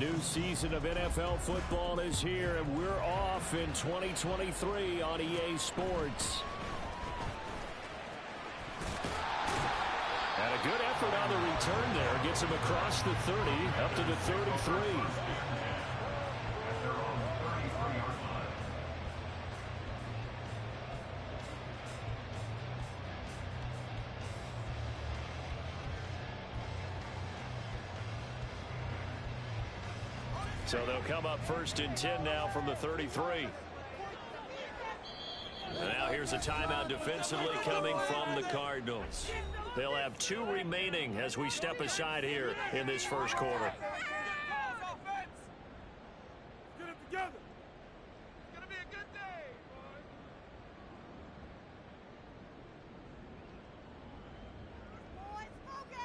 New season of NFL football is here, and we're off in 2023 on EA Sports. And a good effort on the return there. Gets him across the 30, up to the 33. So they'll come up 1st and 10 now from the 33. And now here's a timeout defensively coming from the Cardinals. They'll have 2 remaining as we step aside here in this first quarter. Get it together. It's going to be a good day, boys, focus.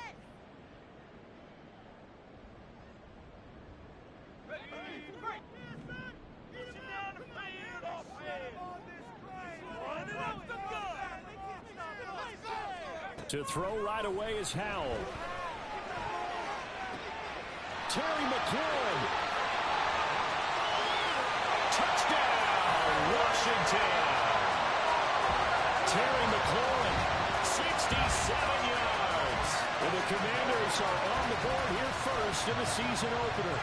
To throw right away is Howell. Terry McLaurin. Touchdown, Washington. Terry McLaurin, 67 yards. And the Commanders are on the board here first in the season opener.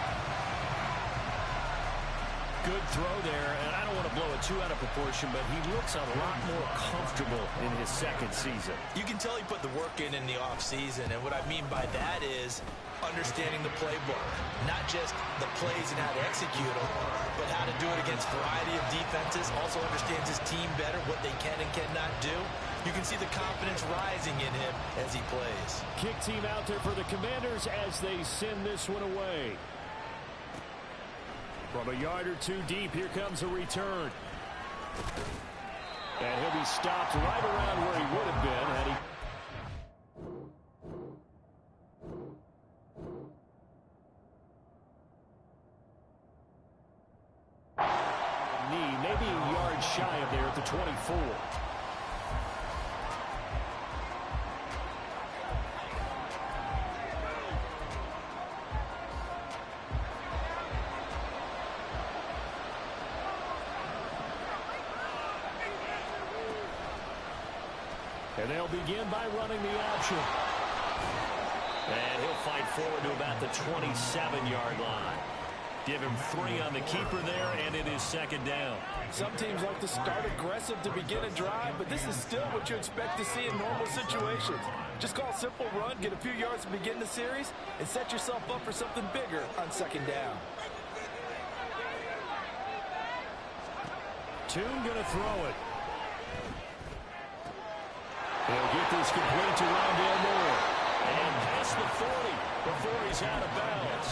Good throw there, and I don't want to blow it too out of proportion, but he looks a lot more comfortable in his second season. You can tell he put the work in the offseason, and what I mean by that is understanding the playbook. Not just the plays and how to execute them, but how to do it against a variety of defenses. Also understands his team better, what they can and cannot do. You can see the confidence rising in him as he plays. Kick team out there for the Commanders as they send this one away. From a yard or 2 deep, here comes a return. And he'll be stopped right around where he would have been had he... maybe a yard shy of there at the 24. And they'll begin by running the option. And he'll fight forward to about the 27-yard line. Give him 3 on the keeper there, and it is 2nd down. Some teams like to start aggressive to begin a drive, but this is still what you expect to see in normal situations. Just call a simple run, get a few yards to begin the series, and set yourself up for something bigger on 2nd down. Tune going to throw it. He'll get this complete to Rondale Moore. And past the 40 before he's out of bounds.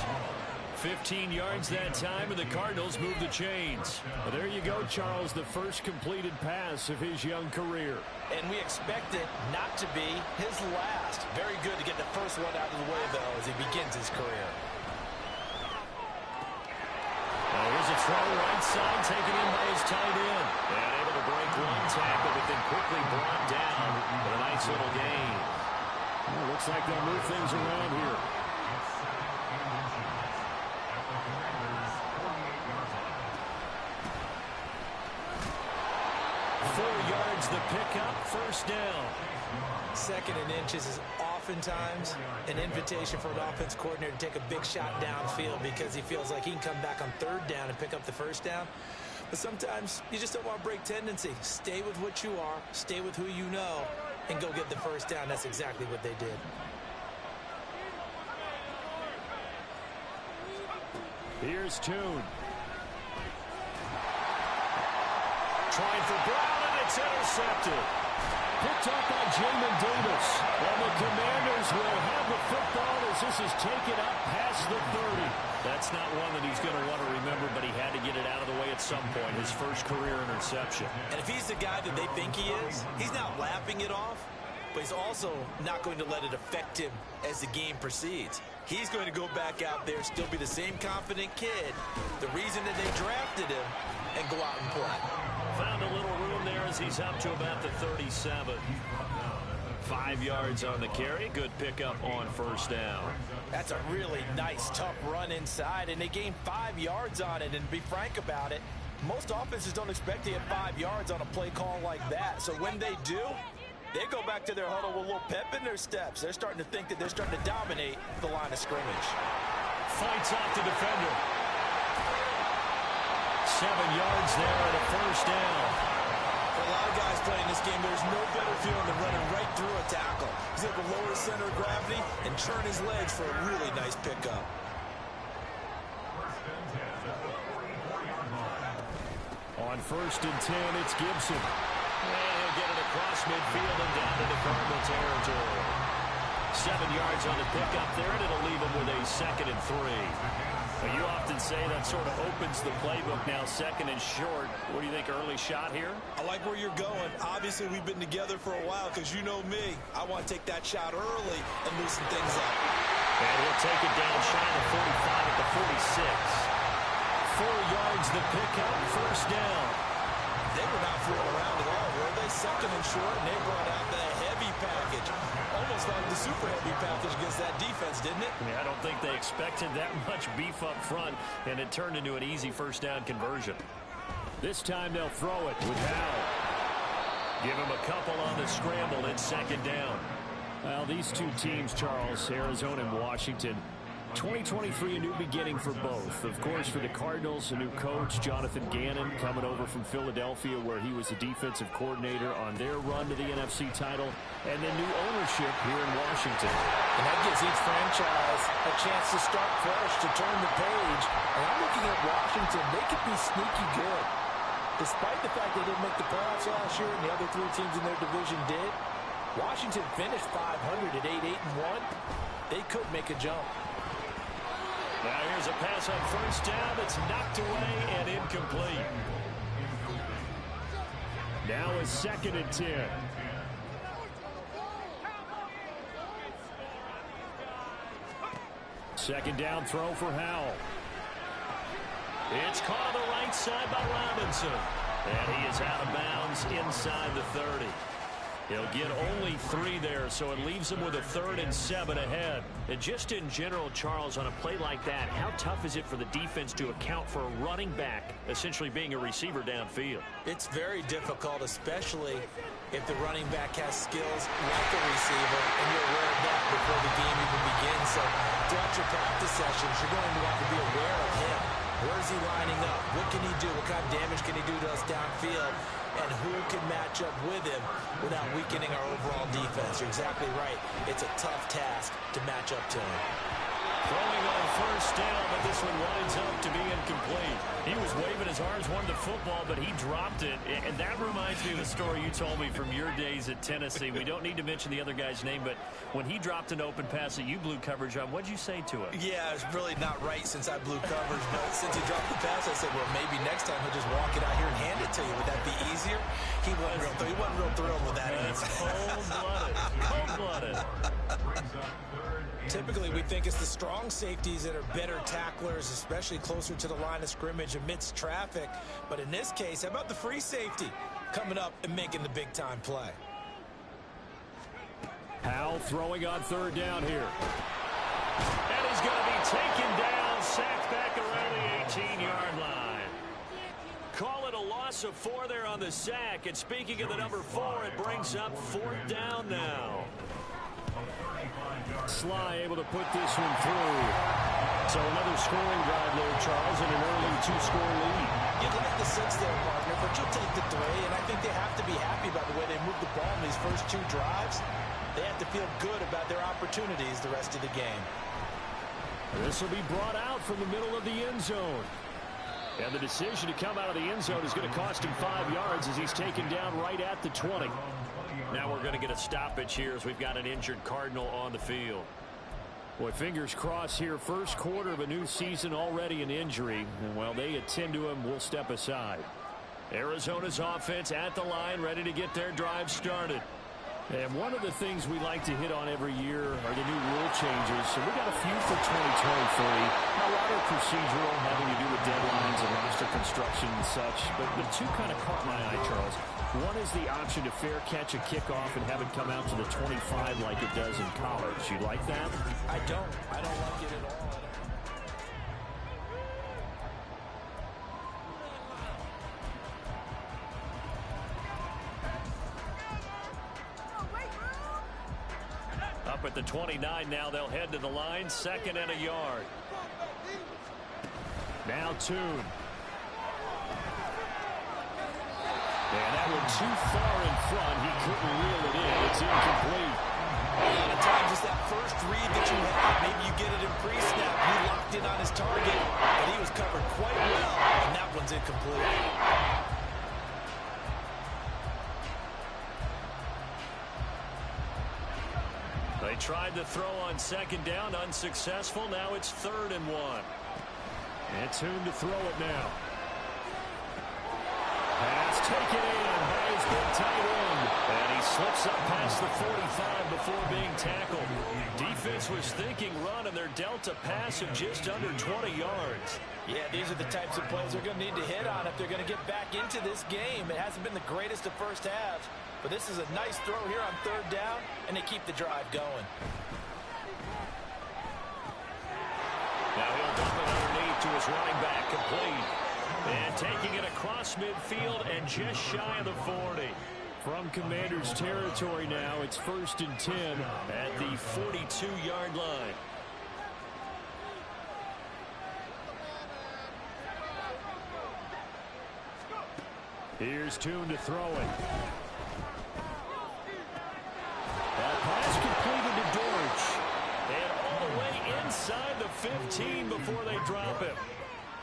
15 yards that time, and the Cardinals move the chains. Well, there you go, Charles, the first completed pass of his young career. And we expect it not to be his last. Very good to get the first one out of the way, though, as he begins his career. Here's a throw right side, taken in by his tight end. And able to break one tackle, but then quickly brought down with a nice little gain. Well, looks like they'll move things around here. The pickup, 1st down. 2nd and inches is oftentimes an invitation for an offense coordinator to take a big shot downfield because he feels like he can come back on 3rd down and pick up the 1st down. But sometimes you just don't want to break tendency. Stay with what you are, stay with who you know, and go get the 1st down. That's exactly what they did. Here's Tune. Trying for Brown, and it's intercepted. Picked up by Jamin Davis. And the Commanders will have the football as this is taken up past the 30. That's not one that he's going to want to remember, but he had to get it out of the way at some point. His first career interception. And if he's the guy that they think he is, he's not laughing it off, but he's also not going to let it affect him as the game proceeds. He's going to go back out there, still be the same confident kid, the reason that they drafted him, and go out and play. Found a little room there as he's up to about the 37. 5 yards on the carry. Good pickup on first down. That's a really nice, tough run inside, and they gained 5 yards on it. And to be frank about it, most offenses don't expect to get 5 yards on a play call like that. So when they do, they go back to their huddle with a little pep in their steps. They're starting to think that they're starting to dominate the line of scrimmage. Fights off the defender. 7 yards there and a first down. For a lot of guys playing this game, there's no better feeling than running right through a tackle. He's able to lower his center of gravity and churn his legs for a really nice pickup. On 1st and 10, it's Gibson. And he'll get it across midfield and down into Cardinal territory. 7 yards on the pickup there, and it'll leave him with a 2nd and 3. Well, you often say that sort of opens the playbook now, 2nd and short. What do you think, early shot here? I like where you're going. Obviously, we've been together for a while because you know me. I want to take that shot early and loosen things up. And he'll take it down shy of the 45 at the 46. 4 yards the pickup, first down. They were not fooling around at all, were they? 2nd and short, and they brought out the heavy package. Almost like the super heavy package against that defense, didn't it? I don't think they expected that much beef up front, and it turned into an easy first down conversion. This time they'll throw it with Howell. Give him a couple on the scramble in 2nd down. Well, these two teams, Charles, Arizona and Washington, 2023, a new beginning for both. Of course, for the Cardinals, a new coach, Jonathan Gannon, coming over from Philadelphia, where he was the defensive coordinator on their run to the NFC title, and then new ownership here in Washington. And that gives each franchise a chance to start fresh, to turn the page. And I'm looking at Washington. They could be sneaky good. Despite the fact they didn't make the playoffs last year and the other 3 teams in their division did, Washington finished 500 at 8-1. They could make a jump. Now here's a pass on first down that's knocked away and incomplete. Now a 2nd and 10. Second down throw for Howell. It's caught on the right side by Robinson. And he is out of bounds inside the 30. He'll get only 3 there, so it leaves him with a 3rd and 7 ahead. And just in general, Charles, on a play like that, how tough is it for the defense to account for a running back essentially being a receiver downfield? It's very difficult, especially if the running back has skills like a receiver, and you're aware of that before the game even begins. So throughout your practice sessions, you're going to want to be aware of him. Where is he lining up? What can he do? What kind of damage can he do to us downfield? And who can match up with him without weakening our overall defense? You're exactly right. It's a tough task to match up to him. Throwing on first down, but this one winds up to be incomplete. He was waving his arms, wanted the football, but he dropped it. And that reminds me of the story you told me from your days at Tennessee. We don't need to mention the other guy's name, but when he dropped an open pass that you blew coverage on, what'd you say to him? Yeah, it's really not right since I blew coverage, but since he dropped the pass, I said, well, maybe next time he'll just walk it out here and hand it to you. Would that be easier? He wasn't real thrilled with that. That's cold-blooded. Cold-blooded. Typically, we think it's the strong safeties that are better tacklers, especially closer to the line of scrimmage amidst traffic. But in this case, how about the free safety coming up and making the big-time play? Howell throwing on 3rd down here. And he's going to be taken down, sacked back around the 18-yard line. Call it a loss of 4 there on the sack. And speaking of the number 4, it brings up 4th down now. Sly able to put this one through. So another scoring drive there, Charles, and an early 2-score lead. You look at the 6 there, partner, but you'll take the 3, and I think they have to be happy about the way they moved the ball in these first 2 drives. They have to feel good about their opportunities the rest of the game. This will be brought out from the middle of the end zone. And the decision to come out of the end zone is going to cost him 5 yards as he's taken down right at the 20. Now we're going to get a stoppage here as we've got an injured Cardinal on the field. Boy, fingers crossed here. First quarter of a new season, already an injury. And while they attend to him, we'll step aside. Arizona's offense at the line, ready to get their drive started. And one of the things we like to hit on every year are the new rule changes. So we got a few for 2023. A lot are procedural, having to do with deadlines and roster construction and such. But the two kind of caught my eye, Charles. One is the option to fair catch a kickoff and have it come out to the 25 like it does in college. You like that? I don't like it at all. Up at the 29 now, they'll head to the line, 2nd and a yard. Now Tune. And that one too far in front. He couldn't reel it in. It's incomplete. A lot of times it's that first read that you have. Maybe you get it in pre-snap. He locked in on his target, but he was covered quite well, and that one's incomplete. They tried to throw on 2nd down, unsuccessful. Now it's 3rd and 1. And Tune to throw it now. Pass taken in by his big tight end. And he slips up past the 45 before being tackled. Defense was thinking run, and they're dealt a pass of just under 20 yards. Yeah, these are the types of plays they're going to need to hit on if they're going to get back into this game. It hasn't been the greatest of first halves, but this is a nice throw here on 3rd down, and they keep the drive going. Now he'll dump it underneath to his running back, complete. And taking it across midfield and just shy of the 40. From Commanders territory now, it's 1st and 10 at the 42-yard line. Here's Tune to throw it. That pass completed to Dortch. And all the way inside the 15 before they drop him.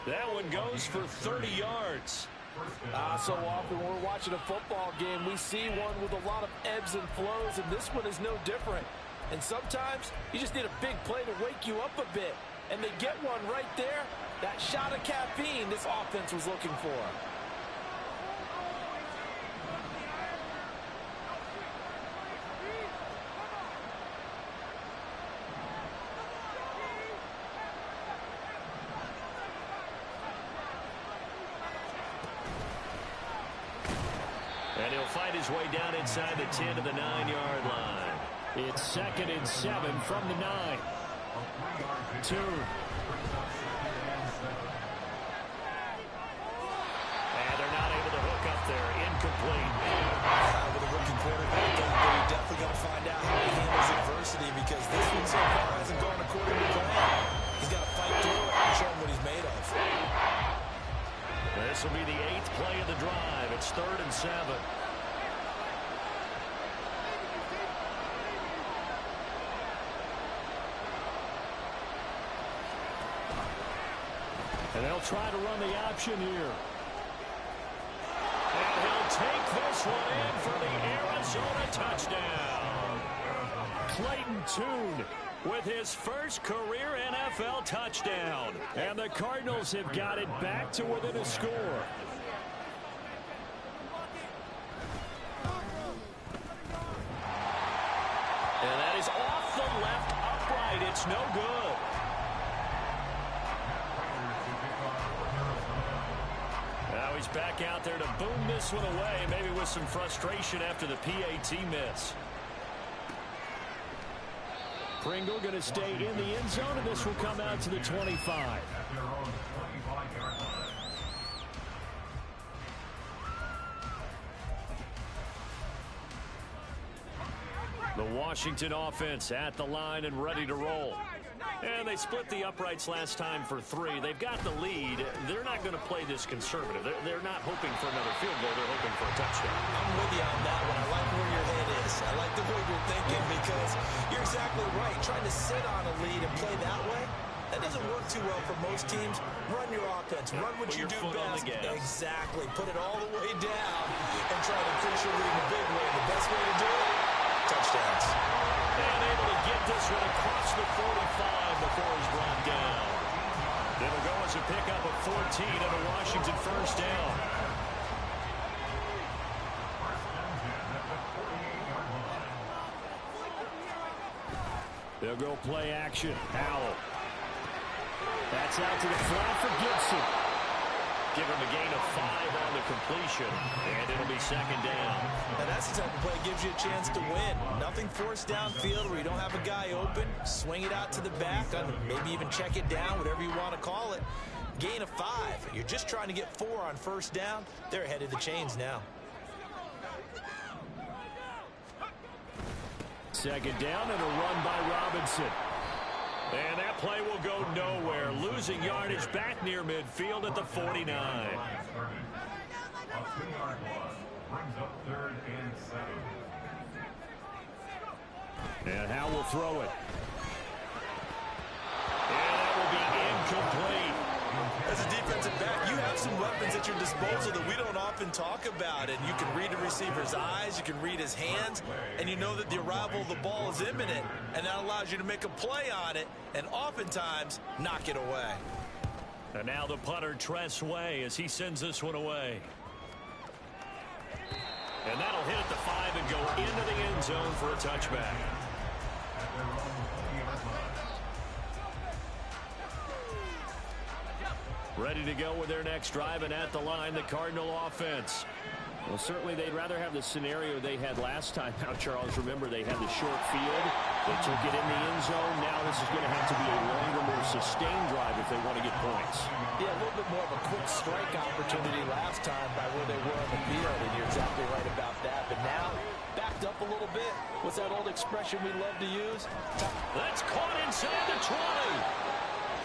That one goes for 30 yards. So often when we're watching a football game, we see one with a lot of ebbs and flows, and this one is no different. And sometimes you just need a big play to wake you up a bit. And they get one right there. That shot of caffeine this offense was looking for. And he'll fight his way down inside the 10 to the 9-yard line. It's 2nd and 7 from the 9. Tune. And they're not able to hook up there. Incomplete. With a rookie quarterback, they're definitely going to find out how he handles adversity, because this one so far hasn't gone according to plan. He's got to fight through it and show him what he's made of. This will be the 8th play of the drive. It's 3rd and 7. And they'll try to run the option here. And he'll take this one in for the Arizona touchdown. Clayton Tune with his first career NFL touchdown. And the Cardinals have got it back to within a score. And that is off the left upright. It's no good. Now he's back out there to boom this one away, maybe with some frustration after the PAT miss. Pringle going to stay in the end zone, and this will come out to the 25. The Washington offense at the line and ready to roll. And they split the uprights last time for 3. They've got the lead. They're not going to play this conservative. They're not hoping for another field goal. They're hoping for a touchdown. I'm with you on that one. I like where your head is. I like the way you're thinking, because you're exactly right. Trying to sit on a lead and play that way, that doesn't work too well for most teams. Run your offense. Run what you do best. Exactly. Put it all the way down and try to increase your lead in a big way. The best way to do it, touchdowns. And able to get this one across the 45 before he's brought down. It'll go as a pickup of 14 and a Washington first down. They'll go play action. Howell. That's out to the flat for Gibson. Give him a gain of 5 on the completion, and it'll be second down. Now that's the type of play that gives you a chance to win. Nothing forced downfield where you don't have a guy open. Swing it out to the back, maybe even check it down, whatever you want to call it. Gain of 5. You're just trying to get 4 on first down. They're ahead of the chains now. Second down and a run by Robinson. And that play will go nowhere. Losing yardage back near midfield at the 49. And Howell will throw it. And that will be incomplete. As a defensive back, you have some weapons at your disposal that we don't often talk about. And you can read a receiver's eyes, you can read his hands, and you know that the arrival of the ball is imminent. And that allows you to make a play on it and oftentimes knock it away. And now the punter, Tress Way, as he sends this one away. And that'll hit at the 5 and go into the end zone for a touchback. Ready to go with their next drive, and at the line, the Cardinal offense. Well, certainly they'd rather have the scenario they had last time out, Charles. Remember, they had the short field. They took it in the end zone. Now this is going to have to be a longer, more sustained drive if they want to get points. Yeah, a little bit more of a quick strike opportunity last time by where they were on the field, and you're exactly right about that. But now, backed up a little bit. What's that old expression we love to use? That's caught inside the 20.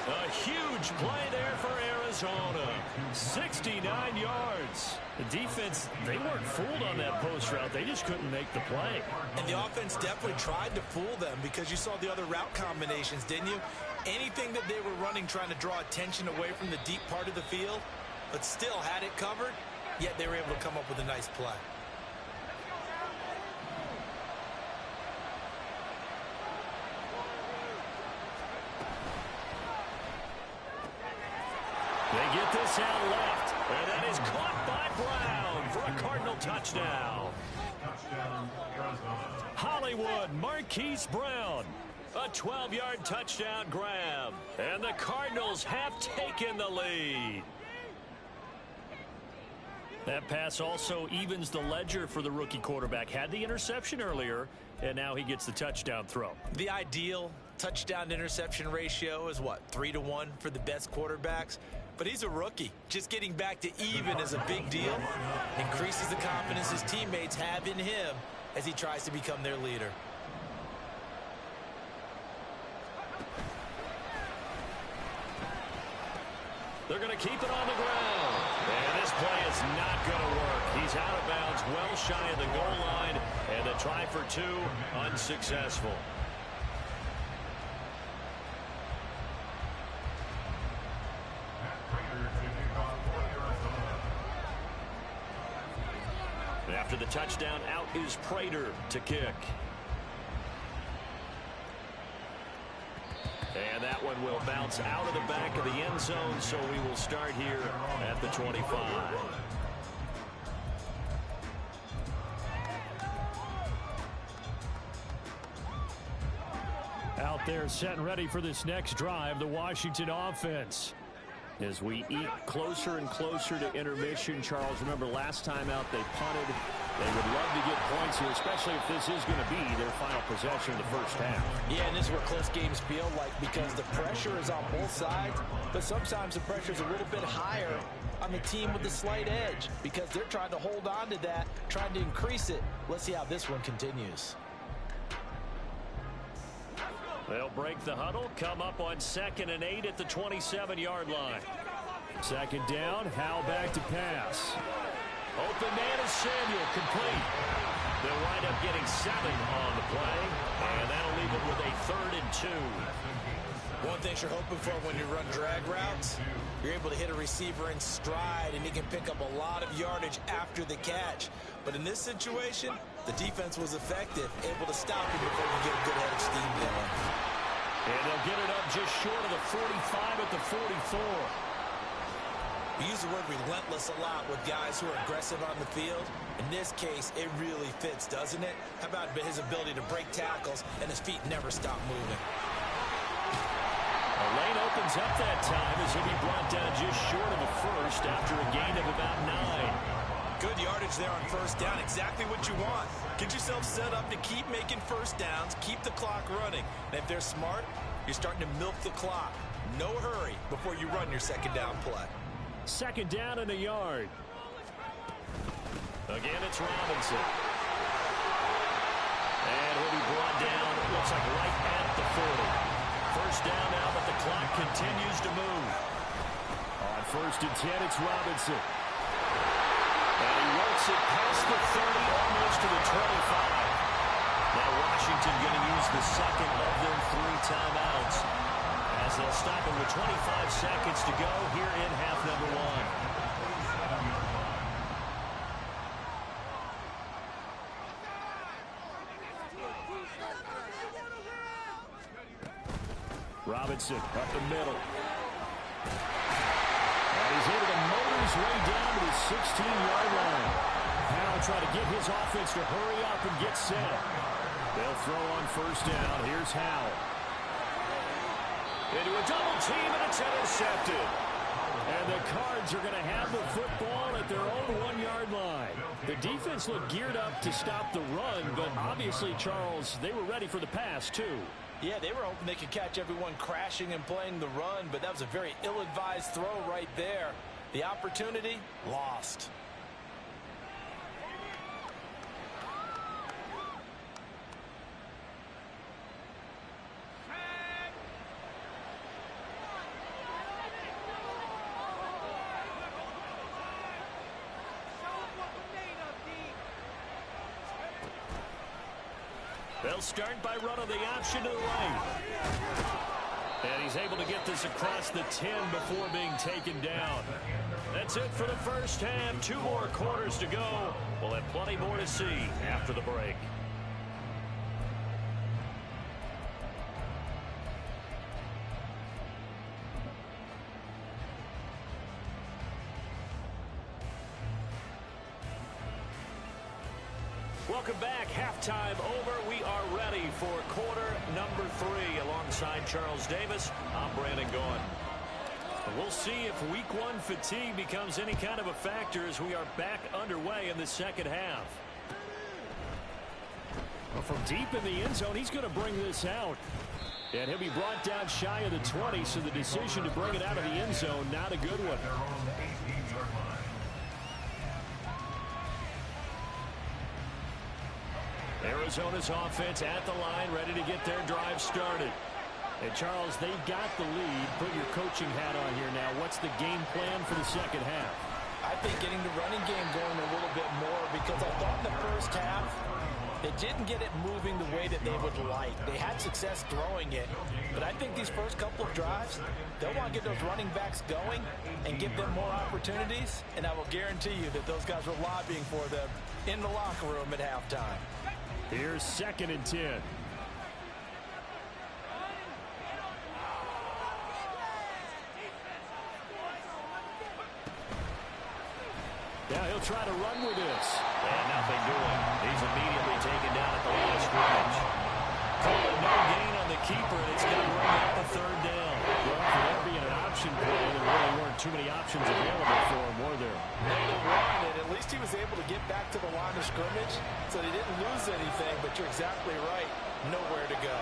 A huge play there for Arizona. 69 yards. The defense, they weren't fooled on that post route. They just couldn't make the play. And the offense definitely tried to fool them because you saw the other route combinations, didn't you? Anything that they were running trying to draw attention away from the deep part of the field, but still had it covered, yet they were able to come up with a nice play. They get this out left, and that is caught by Brown for a Cardinal touchdown. Hollywood Marquise Brown, a 12-yard touchdown grab, and the Cardinals have taken the lead. That pass also evens the ledger for the rookie quarterback. Had the interception earlier, and now he gets the touchdown throw. The ideal touchdown-interception ratio is what, 3-to-1 for the best quarterbacks? But he's a rookie. Just getting back to even is a big deal. Increases the confidence his teammates have in him as he tries to become their leader. They're going to keep it on the ground. And this play is not going to work. He's out of bounds, well shy of the goal line. And the try for 2, unsuccessful. After the touchdown, out is Prater to kick. And that one will bounce out of the back of the end zone, so we will start here at the 25. Out there set and ready for this next drive, the Washington offense. As we eke closer and closer to intermission, Charles, remember last time out they punted. They would love to get points here, especially if this is going to be their final possession of the first half. Yeah, and this is where close games feel like because the pressure is on both sides, but sometimes the pressure is a little bit higher on the team with the slight edge because they're trying to hold on to that, trying to increase it. Let's see how this one continues. They'll break the huddle, come up on 2nd and 8 at the 27-yard line. Second down, Howell back to pass. Open man is Samuel, complete. They'll wind up getting 7 on the play, and that'll leave it with a 3rd and 2. One thing you're hoping for when you run drag routes, you're able to hit a receiver in stride, and he can pick up a lot of yardage after the catch. But in this situation, the defense was effective, able to stop him before he get a good head of steam going. And they'll get it up just short of the 45 at the 44. You use the word relentless a lot with guys who are aggressive on the field. In this case, it really fits, doesn't it? How about his ability to break tackles and his feet never stop moving? The lane opens up that time as he'll be brought down just short of a first after a gain of about 9. Good yardage there on first down. Exactly what you want. Get yourself set up to keep making first downs, keep the clock running. And if they're smart, you're starting to milk the clock. No hurry before you run your second down play. Second down and a yard. Again, it's Robinson. And he'll be brought down, looks like right at the 40. First down now, but the clock continues to move. On first and 10, it's Robinson. And he works it past the 30, almost to the 25. Now Washington going to use the second of their 3 timeouts, as they'll stop him with 25 seconds to go here in half number 1. Robinson up the middle. And he's able to motor his way down to the 16-yard line. Now try to get his offense to hurry up and get set. They'll throw on first down. Here's Howell. Into a double team, and it's intercepted. And the Cards are going to have the football at their own 1-yard line. The defense looked geared up to stop the run, but obviously, Charles, they were ready for the pass, too. Yeah, they were hoping they could catch everyone crashing and playing the run, but that was a very ill-advised throw right there. The opportunity, lost. They'll start by running the option to the right. And he's able to get this across the 10 before being taken down. That's it for the first half. 2 more quarters to go. We'll have plenty more to see after the break. Welcome back. Halftime over. We are ready for quarter number 3. Alongside Charles Davis, I'm Brandon Gaughan. We'll see if week 1 fatigue becomes any kind of a factor as we are back underway in the second half. Well, from deep in the end zone, he's going to bring this out. And he'll be brought down shy of the 20, so the decision to bring it out of the end zone, not a good one. Arizona's offense at the line, ready to get their drive started. And Charles, they've got the lead. Put your coaching hat on here now. What's the game plan for the second half? I think getting the running game going a little bit more, because I thought in the first half they didn't get it moving the way that they would like. They had success throwing it, but I think these first couple of drives, they'll want to get those running backs going and give them more opportunities, and I will guarantee you that those guys were lobbying for them in the locker room at halftime. Here's second and 10. Now he'll try to run with this. And nothing doing. He's immediately taken down at the line of scrimmage. Calling no gain on the keeper, and it's going to bring up the third down. Well, for there being an option play, there really weren't too many options available for him, were there? No, there weren't, and at least he was able to get back to the line of scrimmage, so they didn't lose anything, but you're exactly right. Nowhere to go.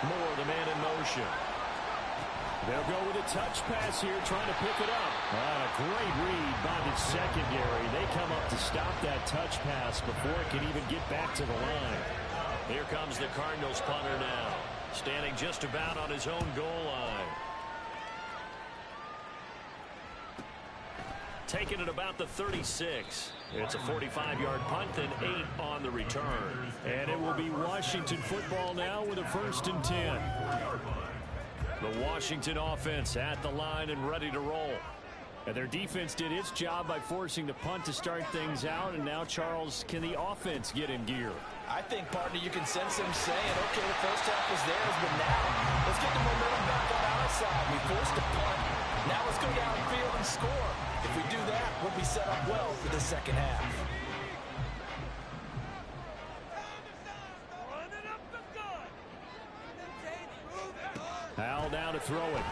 Moore, the man in motion. They'll go with a touch pass here, trying to pick it up. A great read by the secondary. They come up to stop that touch pass before it can even get back to the line. Here comes the Cardinals punter now, standing just about on his own goal line. Taking it about the 36. It's a 45-yard punt and 8 on the return. And it will be Washington football now with a 1st and 10. The Washington offense at the line and ready to roll. And their defense did its job by forcing the punt to start things out. And now, Charles, can the offense get in gear? I think, partner, you can sense them saying, okay, the first half was theirs, but now let's get the momentum back on our side. We forced a punt. Now let's go downfield and score. If we do that, we'll be set up well for the second half. Howell now to throw it.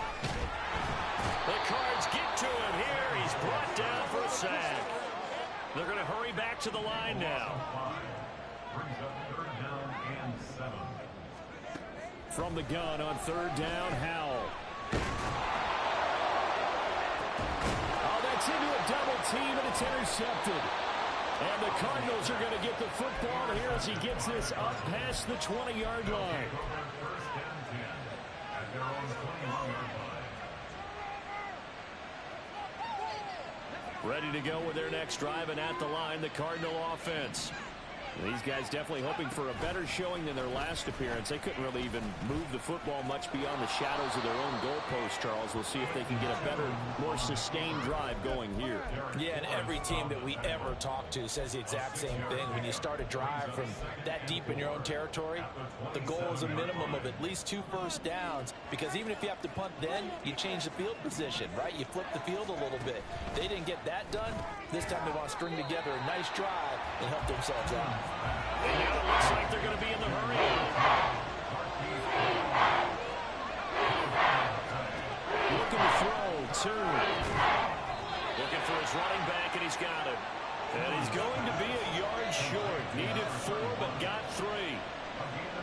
The Cards get to him here. He's brought down for a sack. They're going to hurry back to the line now. From the gun on third down, Howell. Oh, that's into a double team, and it's intercepted. And the Cardinals are going to get the football here as he gets this up past the 20-yard line. Ready to go with their next drive, and at the line, the Cardinal offense. These guys definitely hoping for a better showing than their last appearance. They couldn't really even move the football much beyond the shadows of their own goalpost, Charles. We'll see if they can get a better, more sustained drive going here. Yeah, and every team that we ever talk to says the exact same thing. When you start a drive from that deep in your own territory, the goal is a minimum of at least 2 first downs, because even if you have to punt then, you change the field position, right? You flip the field a little bit. They didn't get that done. This time they want to string together a nice drive and help themselves out. And now it looks like they're going to be in the hurry. Looking to throw, 2. Looking for his running back, and he's got him. And he's going to be a yard short. Needed 4, but got 3.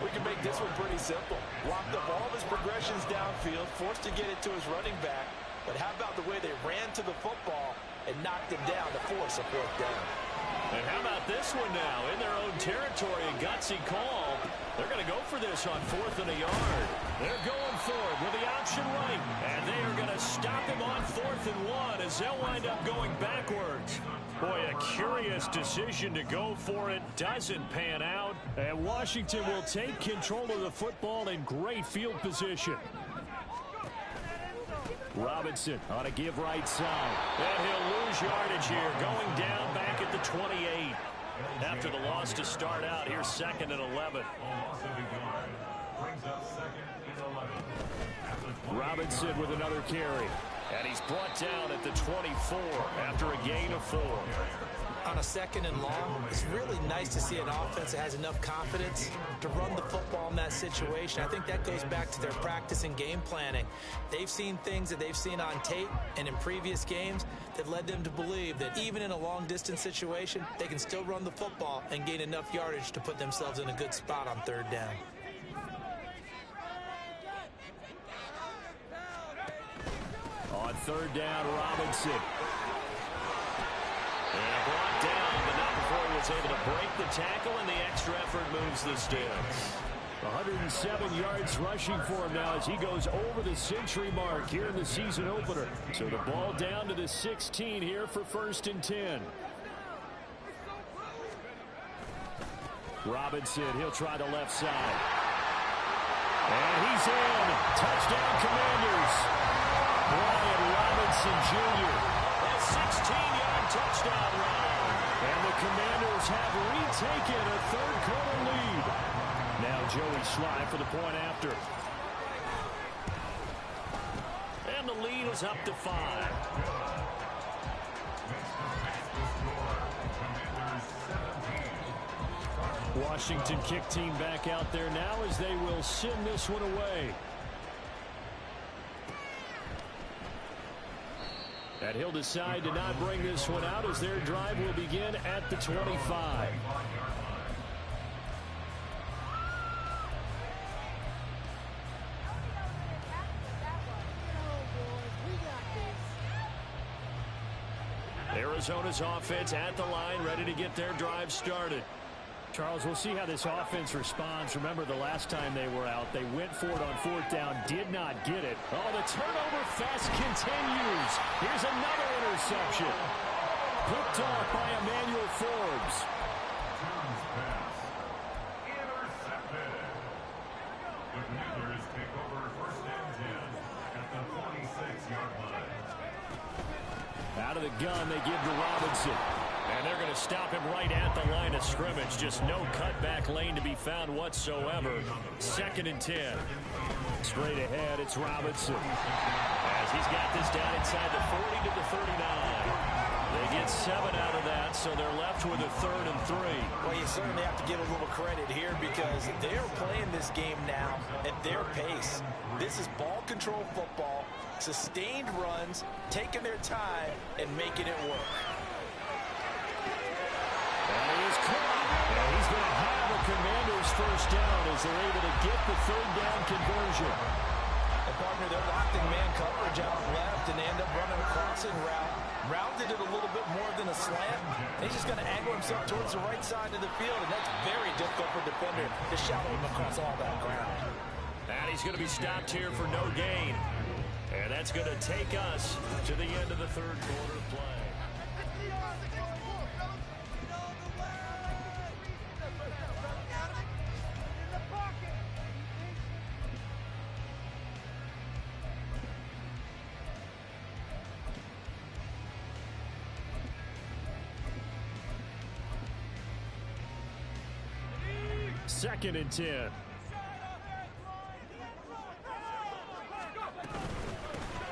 We can make this one pretty simple. Blocked up all of his progressions downfield, forced to get it to his running back. But how about the way they ran to the football and knocked him down to force a 4th down? And how about this one now? In their own territory, a gutsy call. They're going to go for this on 4th and a yard. They're going for it with the option running. And they are going to stop him on 4th and 1 as they'll wind up going backwards. Boy, a curious decision to go for it. Doesn't pan out. And Washington will take control of the football in great field position. Robinson on a give right side. And he'll lose yardage here, going down back at the 28. After the loss to start out, here's 2nd and 11. Robinson with another carry. And he's brought down at the 24 after a gain of 4. On a 2nd and long, it's really nice to see an offense that has enough confidence to run the football in that situation. I think that goes back to their practice and game planning. They've seen things that they've seen on tape and in previous games that led them to believe that even in a long-distance situation, they can still run the football and gain enough yardage to put themselves in a good spot on 3rd down. On 3rd down, Robinson. And brought down, but not before he was able to break the tackle, and the extra effort moves the sticks. 107 yards rushing for him now as he goes over the century mark here in the season opener. So the ball down to the 16 here for 1st and 10. Robinson, he'll try the left side. And he's in. Touchdown, Commanders. Brian Robinson Jr. A 16-yard touchdown run. And the Commanders have retaken a 3rd-quarter lead. Now Joey Slye for the point after. And the lead is up to 5. Washington kick team back out there now as they will send this one away. And he'll decide to not bring this one out as their drive will begin at the 25. Arizona's offense at the line, ready to get their drive started. Charles, we'll see how this offense responds. Remember the last time they were out, they went for it on 4th down, did not get it. Oh, the turnover fest continues. Here's another interception. Picked off by Emmanuel Forbes. Intercepted. The Commanders take over 1st and 10 at the 26-yard line. the gun, they give to Robinson. And they're going to stop him right at the line of scrimmage. Just no cutback lane to be found whatsoever. 2nd and 10. Straight ahead, it's Robinson. As he's got this down inside the 40 to the 39. They get 7 out of that, so they're left with a 3rd and 3. Well, you certainly have to give a little credit here because they're playing this game now at their pace. This is ball control football, sustained runs, taking their time, and making it work. And he is caught. And he's going to have a Commanders first down as they're able to get the 3rd down conversion. And partner, they're locked in man coverage out left, and they end up running a crossing route. Rounded it a little bit more than a slant. He's just going to angle himself towards the right side of the field, and that's very difficult for a defender to shadow him across all that ground. And he's going to be stopped here for no gain. And that's going to take us to the end of the 3rd quarter play. Second and 10.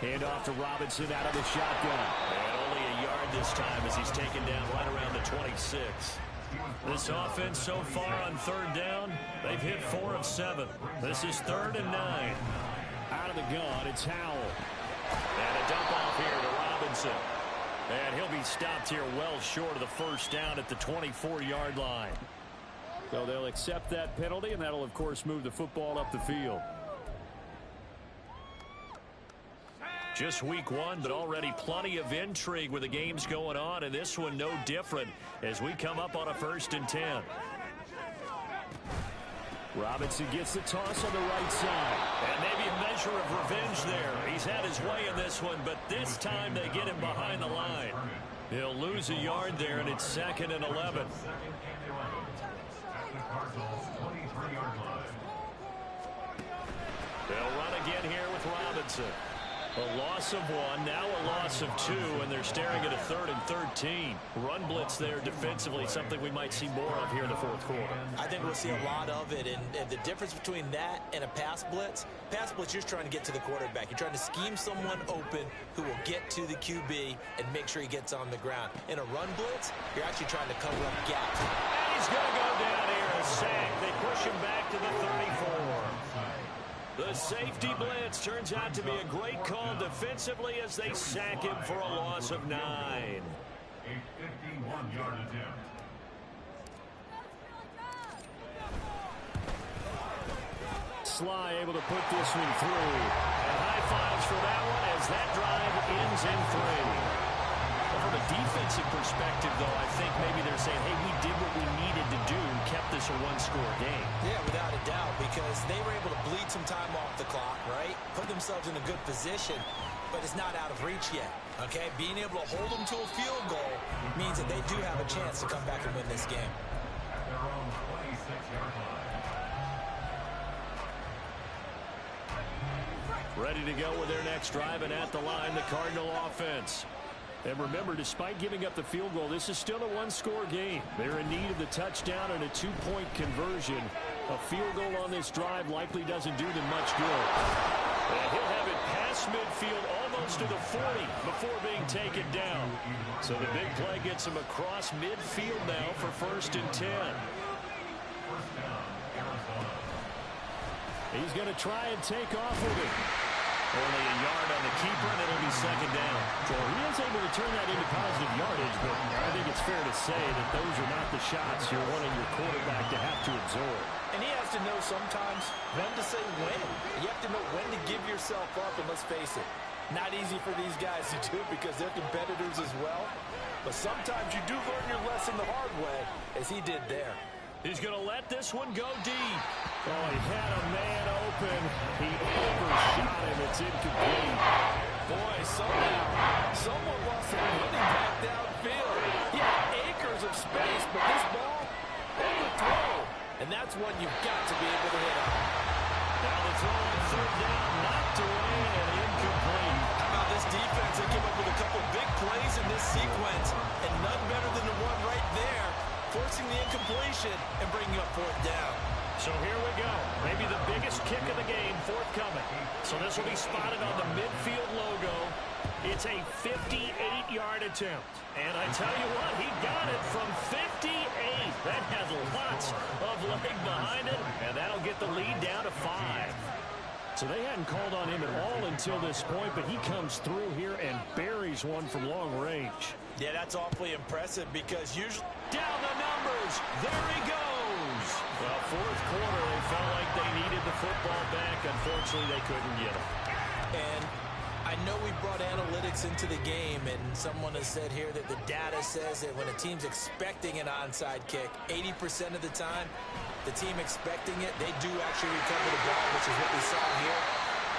Hand off to Robinson out of the shotgun. And only a yard this time as he's taken down right around the 26. This offense so far on 3rd down, they've hit 4 of 7. This is 3rd and 9. Out of the gun, it's Howell. And a dump off here to Robinson. And he'll be stopped here well short of the first down at the 24-yard line. So they'll accept that penalty, and that'll, of course, move the football up the field. Just week 1, but already plenty of intrigue with the games going on, and this one no different as we come up on a 1st and 10. Robinson gets the toss on the right side. And maybe a measure of revenge there. He's had his way in this one, but this time they get him behind the line. He'll lose a yard there, and it's 2nd and 11. They'll run again here with Robinson. A loss of 1, now a loss of 2, and they're staring at a 3rd and 13. Run blitz there defensively, something we might see more of here in the 4th quarter. I think we'll see a lot of it, and the difference between that and a pass blitz, you're just trying to get to the quarterback. You're trying to scheme someone open who will get to the QB and make sure he gets on the ground. In a run blitz, you're actually trying to cover up gaps. And he's going to go down here, a sack. They push him back to the 34. The safety blitz turns out to be a great call defensively as they sack him for a loss of 9. A 51-yard attempt. Sly able to put this one through. And high fives for that one as that drive ends in 3. Well, from a defensive perspective, though, I think maybe they're saying, hey, we did what we needed to do and kept this a 1-score game. Yeah, without a doubt, because they were able to bleed some time off the clock, right? Put themselves in a good position, but it's not out of reach yet, okay? Being able to hold them to a field goal means that they do have a chance to come back and win this game. At their own 26-yard line. Ready to go with their next drive, and at the line, the Cardinal offense. And remember, despite giving up the field goal, this is still a 1-score game. They're in need of the touchdown and a 2-point conversion. A field goal on this drive likely doesn't do them much good. And he'll have it past midfield almost to the 40 before being taken down. So the big play gets him across midfield now for 1st and 10. He's going to try and take off with it. Only a yard on the keeper, and it'll be 2nd down. So he is able to turn that into positive yardage, but I think it's fair to say that those are not the shots you're wanting your quarterback to have to absorb. And he has to know sometimes when to say when. You have to know when to give yourself up, and let's face it, not easy for these guys to do because they're competitors as well. But sometimes you do learn your lesson the hard way, as he did there. He's going to let this one go deep. Oh, he had a man open. He overshot him. It's incomplete. Boy, somehow, someone lost some running back downfield. He had acres of space, but this ball overthrown. And that's one you've got to be able to hit on. Now the throw on 3rd down, knocked away and incomplete. How about this defense, they came up with a couple big plays in this sequence, and none better than the one right there, forcing the incompletion and bringing up fourth down. So here we go. Maybe the biggest kick of the game forthcoming. So this will be spotted on the midfield logo. It's a 58-yard attempt. And I tell you what, he got it from 58. That has lots of leg behind it, and that'll get the lead down to 5. So they hadn't called on him at all until this point, but he comes through here and buries one from long range. Yeah, that's awfully impressive because usually down the numbers. There he goes. Well, fourth quarter, they felt like they needed the football back. Unfortunately, they couldn't get it. And I know we brought analytics into the game, and someone has said here that the data says that when a team's expecting an onside kick, 80% of the time, the team expecting it, they do actually recover the ball, which is what we saw here.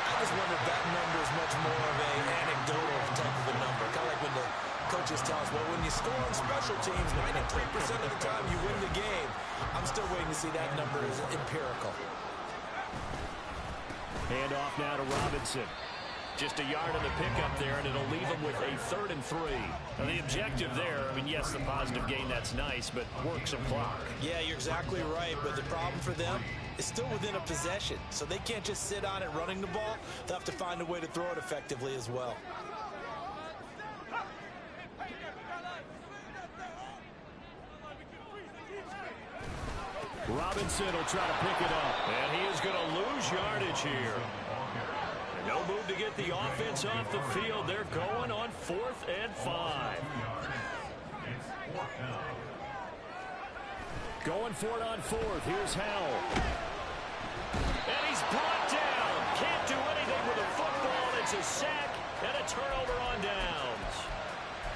I just wonder if that number is much more of an anecdotal type of a number. Kind of like when the coaches tell us, well, when you score on special teams, 93% of the time you win the game. I'm still waiting to see that number is empirical. Hand off now to Robinson. Just a yard on the pickup there, and it'll leave him with a 3rd and 3. Now, the objective there, I mean, yes, the positive gain, that's nice, but work some clock. Yeah, you're exactly right, but the problem for them is still within a possession, so they can't just sit on it running the ball. They'll have to find a way to throw it effectively as well. Robinson will try to pick it up, and he is going to lose yardage here. No move to get the offense off the field. They're going on 4th and 5. Going for it on 4th. Here's Howell. And he's brought down. Can't do anything with the football. It's a sack and a turnover on downs.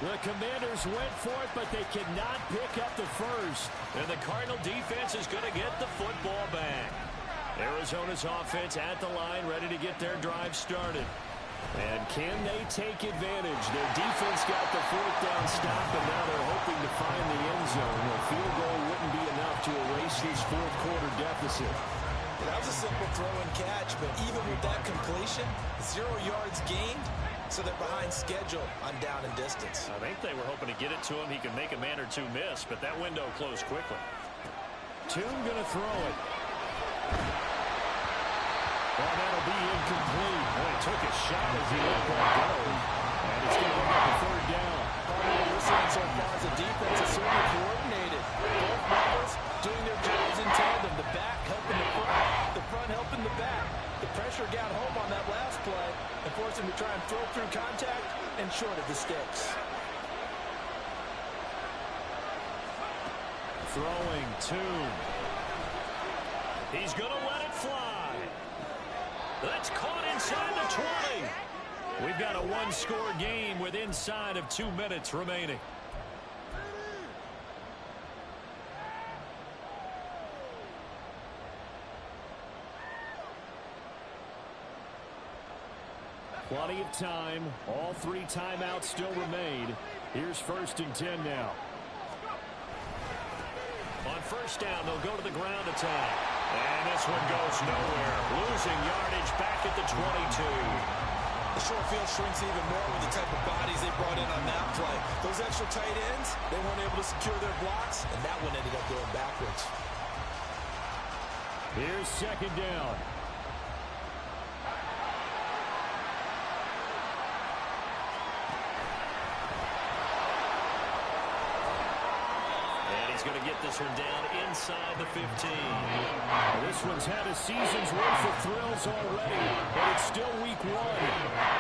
The Commanders went for it, but they cannot pick up the first. And the Cardinal defense is going to get the football back. Arizona's offense at the line, ready to get their drive started. And can they take advantage? Their defense got the 4th down stop, and now they're hoping to find the end zone. A field goal wouldn't be enough to erase this 4th quarter deficit. That was a simple throw and catch, but even with that completion, 0 yards gained, so they're behind schedule on down and distance. I think they were hoping to get it to him. He could make a man or two miss, but that window closed quickly. Tune going to throw it. Well, that'll be incomplete. Boy, he took a shot as he let that go. And it's going to bring up a 3rd down. Part of what we're seeing so far is the defense is certainly coordinated. Both members doing their jobs in tandem. The back helping the front helping the back. The pressure got home on that last play and forced him to try and throw through contact and short of the sticks. Throwing Tune. He's going to let it fly. That's caught inside the 20. We've got a 1-score game with inside of 2 minutes remaining. Plenty of time. All 3 timeouts still remain. Here's 1st and 10 now. On 1st down, they'll go to the ground attack. And this one goes nowhere. Losing yardage back at the 22. The short field shrinks even more with the type of bodies they brought in on that play. Those extra tight ends, they weren't able to secure their blocks, and that one ended up going backwards. Here's 2nd down. He's going to get this one down inside the 15. This one's had a season's worth of thrills already, but it's still week 1.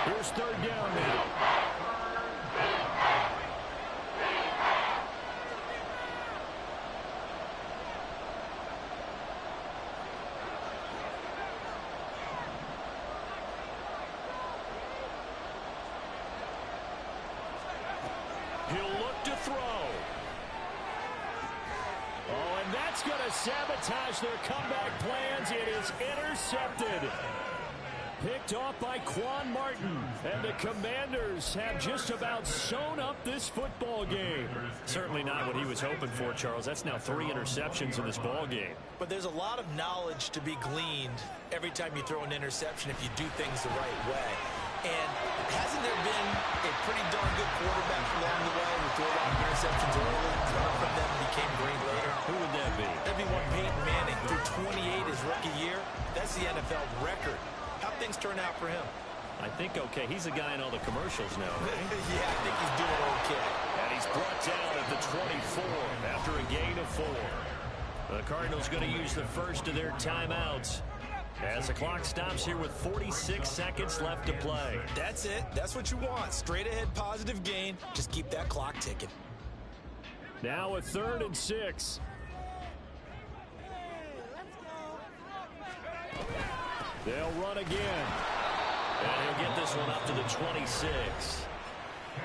Here's 3rd down now. He'll look to throw. Oh, and that's going to sabotage their comeback plans. It is intercepted. Picked off by Quan Martin. And the Commanders have just about sewn up this football game. Certainly not what he was hoping for, Charles. That's now 3 interceptions in this ball game. But there's a lot of knowledge to be gleaned every time you throw an interception if you do things the right way. And hasn't there been a pretty darn good quarterback along the way who threw a lot of interceptions early, learned from them, and became great later? Who would that be? That'd be one Peyton Manning through 28 his rookie year. That's the NFL record. How'd things turn out for him? I think okay. He's a guy in all the commercials now, right? Yeah, I think he's doing okay. And he's brought down at the 24 after a gain of 4. The Cardinals going to use the first of their timeouts as the clock stops here with 46 seconds left to play. That's it. That's what you want. Straight ahead positive gain. Just keep that clock ticking. Now a 3rd and 6. They'll run again. And he'll get this one up to the 26.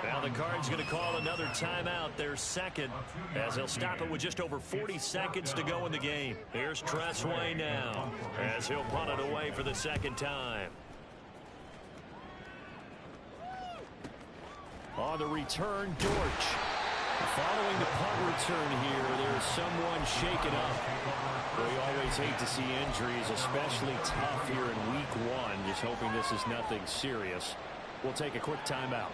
Now the Cards going to call another timeout, their second, as they'll stop it with just over 40 seconds to go in the game. Here's Tressway now, as he'll punt it away for the second time. On the return, Dortch. Following the punt return here, there's someone shaken up. We always hate to see injuries, especially tough here in week 1. Just hoping this is nothing serious. We'll take a quick timeout.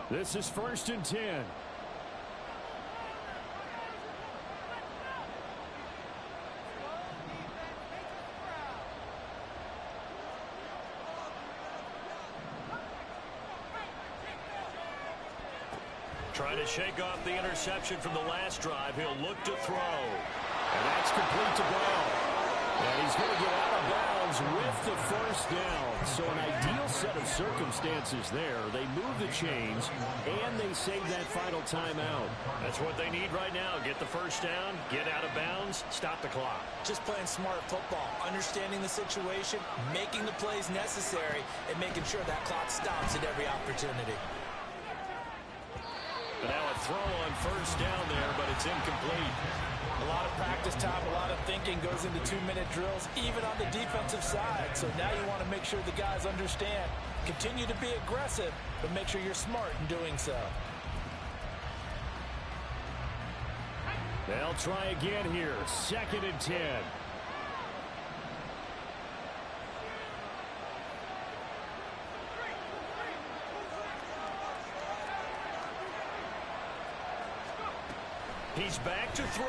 This is 1st and 10. Trying to shake off the interception from the last drive. He'll look to throw. And that's complete to Brown. And he's going to get out of bounds with the first down. So an ideal set of circumstances there. They move the chains, and they save that final timeout. That's what they need right now. Get the first down, get out of bounds, stop the clock. Just playing smart football, understanding the situation, making the plays necessary, and making sure that clock stops at every opportunity. But now a throw on first down there, but it's incomplete. A lot of practice time, a lot of thinking goes into 2-minute drills, even on the defensive side. So now you want to make sure the guys understand. Continue to be aggressive, but make sure you're smart in doing so. They'll try again here. 2nd and 10. He's back to throw.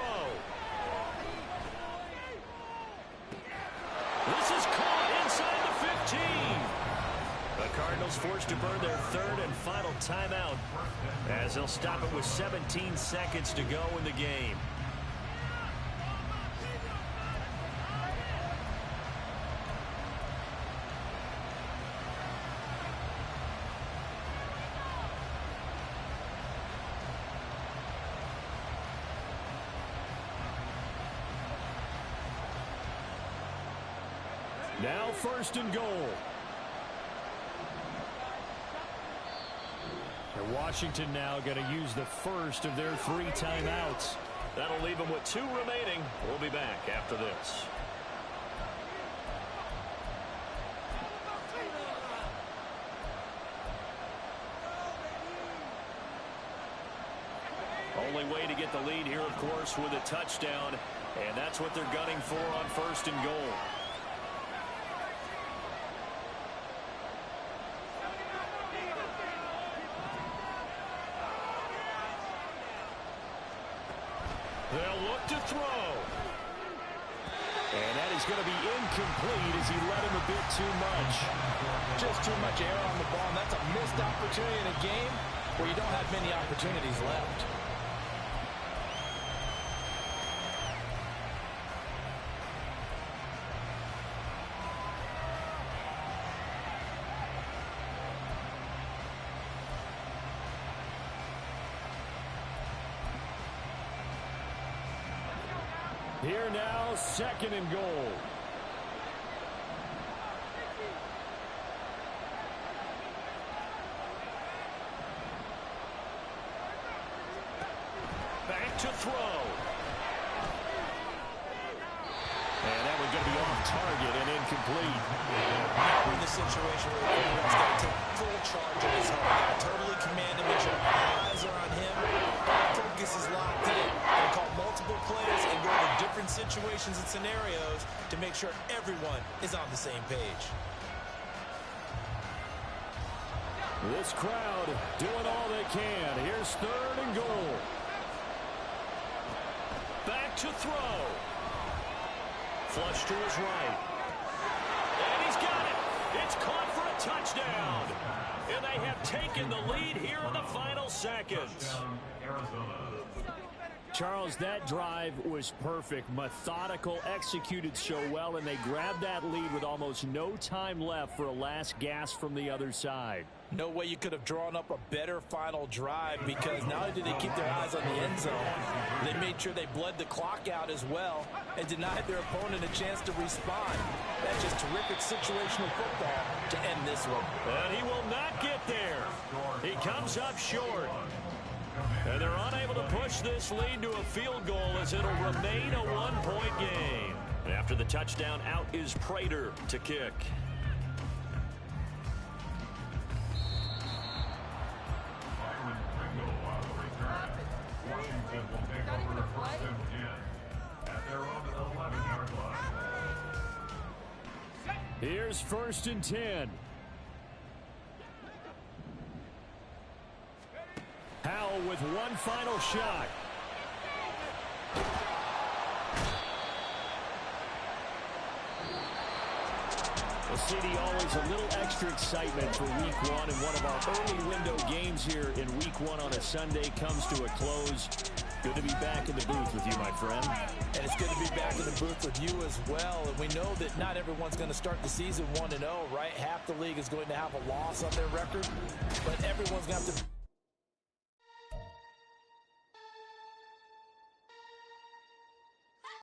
This is caught inside the 15. The Cardinals forced to burn their 3rd and final timeout as they'll stop it with 17 seconds to go in the game. Now 1st and goal. And Washington now going to use the first of their 3 timeouts. That'll leave them with 2 remaining. We'll be back after this. Only way to get the lead here, of course, with a touchdown. And that's what they're gunning for on 1st and goal. They'll look to throw. And that is going to be incomplete as he let him a bit too much. Just too much air on the ball, and that's a missed opportunity in a game where you don't have many opportunities left. Here now, 2nd and goal. Back to throw. And that one's going to be off target and incomplete. When the situation where the quarterback's got to take full charge of his home. Got to totally command him, make sure all eyes are on him. Focus is locked in. They call multiple plays and go over different situations and scenarios to make sure everyone is on the same page. This crowd doing all they can. Here's 3rd and goal. Back to throw. Flush to his right. And he's got it. It's caught for a touchdown. And they have taken the lead here in the final seconds. Charles, that drive was perfect. Methodical, executed so well, and they grabbed that lead with almost no time left for a last gasp from the other side. No way you could have drawn up a better final drive, because not only did they keep their eyes on the end zone, they made sure they bled the clock out as well and denied their opponent a chance to respond. That's just terrific situational football to end this one. And he will not get there. He comes up short. And they're unable to push this lead to a field goal as it'll remain a one-point game. After the touchdown, out is Prater to kick. Washington will take over 1st and 10 at their own 11-yard line. Here's 1st and 10. Howell with one final shot. Well, CD, always a little extra excitement for week one, and one of our early window games here in week one on a Sunday comes to a close. Good to be back in the booth with you, my friend. And it's good to be back in the booth with you as well. And we know that not everyone's going to start the season 1-0, right? Half the league is going to have a loss on their record, but everyone's going to have to